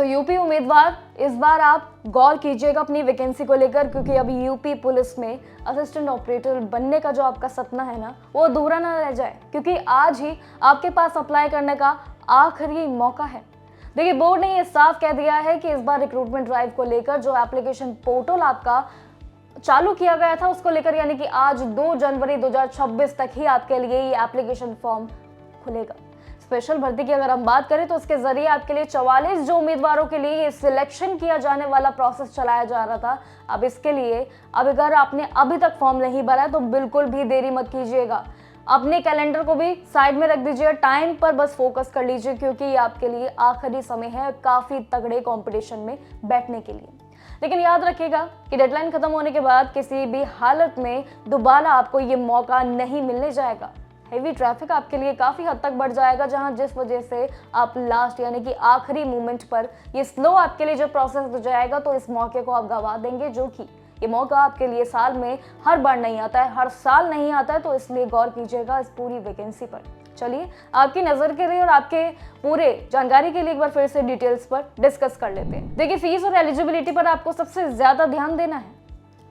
UP उम्मीदवार इस बार आप गौर कीजिएगा अपनी वैकेंसी को लेकर, क्योंकि अभी यूपी पुलिस में असिस्टेंट ऑपरेटर बनने का जो आपका सपना है ना, वो अधूरा ना रह जाए, क्योंकि आज ही आपके पास अप्लाई करने का आखिरी मौका है। देखिए, बोर्ड ने ये साफ कह दिया है कि इस बार रिक्रूटमेंट ड्राइव को लेकर जो एप्लीकेशन पोर्टल आपका चालू किया गया था उसको लेकर, यानी कि आज 2 जनवरी 2026 तक ही आपके लिए ये एप्लीकेशन फॉर्म खुलेगा। स्पेशल भर्ती की अगर हम बात करें तो इसके जरिए आपके लिए 44 जो उम्मीदवारों के लिए ये सिलेक्शन किया जाने वाला प्रोसेस चलाया जा रहा था, अब इसके लिए अब अगर आपने अभी तक फॉर्म नहीं भरा है तो बिल्कुल भी देरी मत कीजिएगा। अपने कैलेंडर को भी साइड में रख दीजिए, टाइम पर बस फोकस कर लीजिए, क्योंकि ये आपके लिए आखिरी समय है काफी तगड़े कंपटीशन में बैठने के लिए। लेकिन याद रखिएगा कि डेडलाइन खत्म होने के बाद किसी भी हालत में दोबारा आपको ये मौका नहीं मिलने जाएगा। हेवी ट्रैफिक आपके लिए काफ़ी हद तक बढ़ जाएगा, जहां जिस वजह से आप लास्ट यानी कि आखिरी मोमेंट पर ये स्लो आपके लिए जो प्रोसेस हो जाएगा, तो इस मौके को आप गंवा देंगे, जो कि ये मौका आपके लिए साल में हर बार नहीं आता है, हर साल नहीं आता है। तो इसलिए गौर कीजिएगा इस पूरी वैकेंसी पर। चलिए, आपकी नज़र के लिए और आपके पूरे जानकारी के लिए एक बार फिर से डिटेल्स पर डिस्कस कर लेते हैं। देखिए, फीस और एलिजिबिलिटी पर आपको सबसे ज़्यादा ध्यान देना है।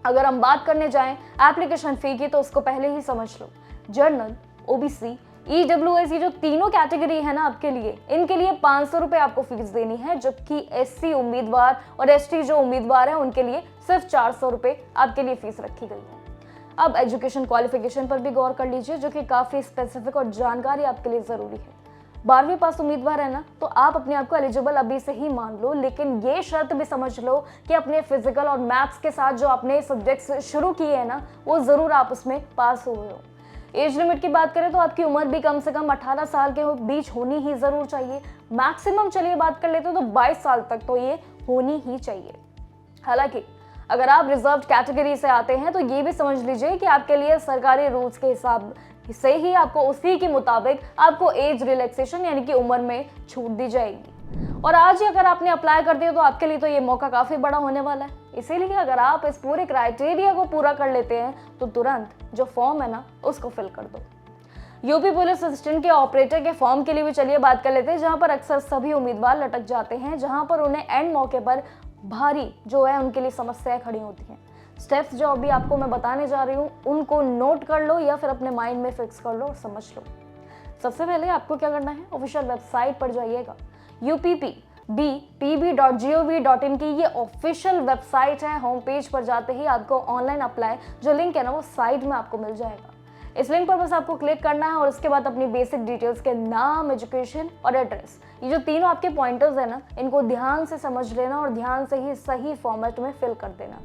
अगर हम बात करने जाएं एप्लीकेशन फ़ी की, तो उसको पहले ही समझ लो। जर्नल, ओबीसी, ईडब्ल्यूएस, ये जो तीनों कैटेगरी है ना आपके लिए, इनके लिए 500 रुपये आपको फीस देनी है, जबकि एससी उम्मीदवार और एसटी जो उम्मीदवार हैं उनके लिए सिर्फ 400 रुपये आपके लिए फीस रखी गई है। अब एजुकेशन क्वालिफिकेशन पर भी गौर कर लीजिए, जो कि काफ़ी स्पेसिफिक और जानकारी आपके लिए ज़रूरी है। 12वीं पास उम्मीदवार है ना, तो आप अपने आप को एलिजिबल अभी से ही मान लो, लेकिन ये शर्त भी समझ लो कि अपने फिजिकल और मैथ्स के साथ जो आपने सब्जेक्ट्स शुरू किए हैं ना, वो ज़रूर आप उसमें पास हुए हो। एज लिमिट की बात करें तो आपकी उम्र भी कम से कम 18 साल के बीच होनी ही ज़रूर चाहिए। मैक्सिमम चलिए बात कर लेते हो तो 22 साल तक तो ये होनी ही चाहिए। हालांकि अगर आप रिजर्व्ड कैटेगरी से आते हैं तो ये भी समझ लीजिए कि आपके लिए सरकारी रूल्स के हिसाब से ही आपको उसी के मुताबिक आपको एज रिलैक्सेशन यानी कि उम्र में छूट दी जाएगी। और आज ही अगर आपने अप्लाई कर दिया तो आपके लिए तो ये मौका काफ़ी बड़ा होने वाला है। इसीलिए अगर आप इस पूरे क्राइटेरिया को पूरा कर लेते हैं तो तुरंत जो फॉर्म है ना उसको फिल कर दो। यूपी पुलिस असिस्टेंट के ऑपरेटर के फॉर्म के लिए भी चलिए बात कर लेते हैं, जहां पर अक्सर सभी उम्मीदवार लटक जाते हैं, जहां पर उन्हें एंड मौके पर भारी जो है उनके लिए समस्याएं खड़ी होती हैं। स्टेप्स जो अभी आपको मैं बताने जा रही हूँ उनको नोट कर लो या फिर अपने माइंड में फिक्स कर लो और समझ लो। सबसे पहले आपको क्या करना है, ऑफिशियल वेबसाइट पर जाइएगा। uppbpb.gov.in की ये ऑफिशियल वेबसाइट है। होम पेज पर जाते ही आपको ऑनलाइन अप्लाई जो लिंक है ना वो साइड में आपको मिल जाएगा। इस लिंक पर बस आपको क्लिक करना है और उसके बाद अपनी बेसिक डिटेल्स के नाम, एजुकेशन और एड्रेस, ये जो तीनों आपके पॉइंटर्स है ना, इनको ध्यान से समझ लेना और ध्यान से ही सही फॉर्मेट में फिल कर देना।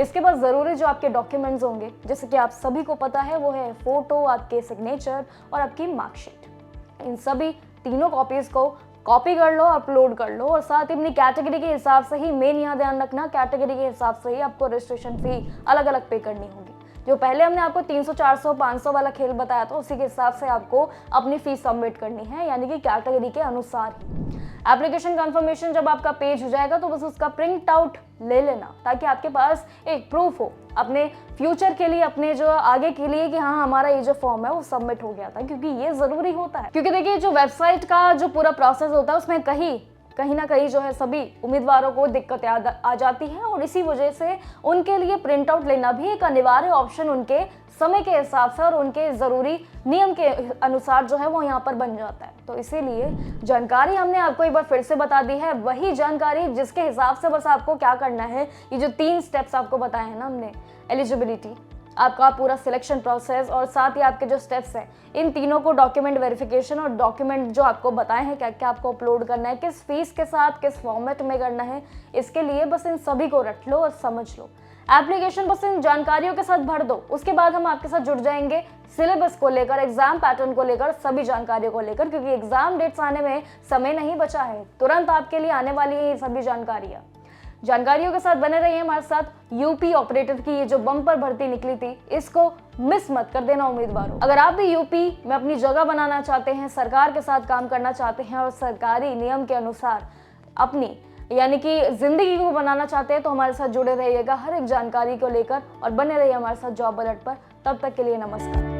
इसके बाद ज़रूरी जो आपके डॉक्यूमेंट्स होंगे, जैसे कि आप सभी को पता है, वो है फोटो, आपके सिग्नेचर और आपकी मार्कशीट। इन सभी तीनों कॉपीज़ को कॉपी कर लो, अपलोड कर लो और साथ ही अपनी कैटेगरी के हिसाब से ही, मेन यहाँ ध्यान रखना, कैटेगरी के हिसाब से ही आपको रजिस्ट्रेशन फी अलग अलग पे करनी होगी। जो पहले हमने आपको 300, 400, 500 वाला खेल बताया था, उसी के हिसाब से आपको अपनी फीस सबमिट करनी है, यानी कि कैटेगरी के अनुसार ही। एप्लीकेशन कंफर्मेशन जब आपका पेज हो जाएगा तो बस उसका प्रिंट आउट ले लेना, ताकि आपके पास एक प्रूफ हो अपने फ्यूचर के लिए, अपने जो आगे के लिए, कि हाँ हमारा ये जो फॉर्म है वो सबमिट हो गया था, क्योंकि ये ज़रूरी होता है। क्योंकि देखिए, जो वेबसाइट का जो पूरा प्रोसेस होता है उसमें कहीं ना कहीं जो है सभी उम्मीदवारों को दिक्कतें आ जाती हैं, और इसी वजह से उनके लिए प्रिंट आउट लेना भी एक अनिवार्य ऑप्शन उनके समय के हिसाब से और उनके ज़रूरी नियम के अनुसार जो है वो यहाँ पर बन जाता है। तो इसीलिए जानकारी हमने आपको एक बार फिर से बता दी है, वही जानकारी जिसके हिसाब से बस आपको क्या करना है, ये जो 3 स्टेप्स आपको बताए हैं ना हमने, एलिजिबिलिटी, आपका पूरा सिलेक्शन प्रोसेस और साथ ही आपके जो स्टेप्स हैं, इन तीनों को डॉक्यूमेंट वेरिफिकेशन और डॉक्यूमेंट जो आपको बताए हैं क्या क्या आपको अपलोड करना है, किस फीस के साथ, किस फॉर्मेट में करना है, इसके लिए बस इन सभी को रट लो और समझ लो। एप्लीकेशन बस इन जानकारियों के साथ भर दो, उसके बाद हम आपके साथ जुड़ जाएंगे सिलेबस को लेकर, एग्जाम पैटर्न को लेकर, सभी जानकारियों को लेकर, क्योंकि एग्जाम डेट्स आने में समय नहीं बचा है, तुरंत आपके लिए आने वाली है ये सभी जानकारियों के साथ बने रहिए हमारे साथ। यूपी ऑपरेटर की ये जो बम्पर भर्ती निकली थी, इसको मिस मत कर देना उम्मीदवारों। अगर आप भी यूपी में अपनी जगह बनाना चाहते हैं, सरकार के साथ काम करना चाहते हैं और सरकारी नियम के अनुसार अपनी यानी कि जिंदगी को बनाना चाहते हैं, तो हमारे साथ जुड़े रहिएगा हर एक जानकारी को लेकर और बने रहिए हमारे साथ जॉब अलर्ट पर। तब तक के लिए नमस्कार।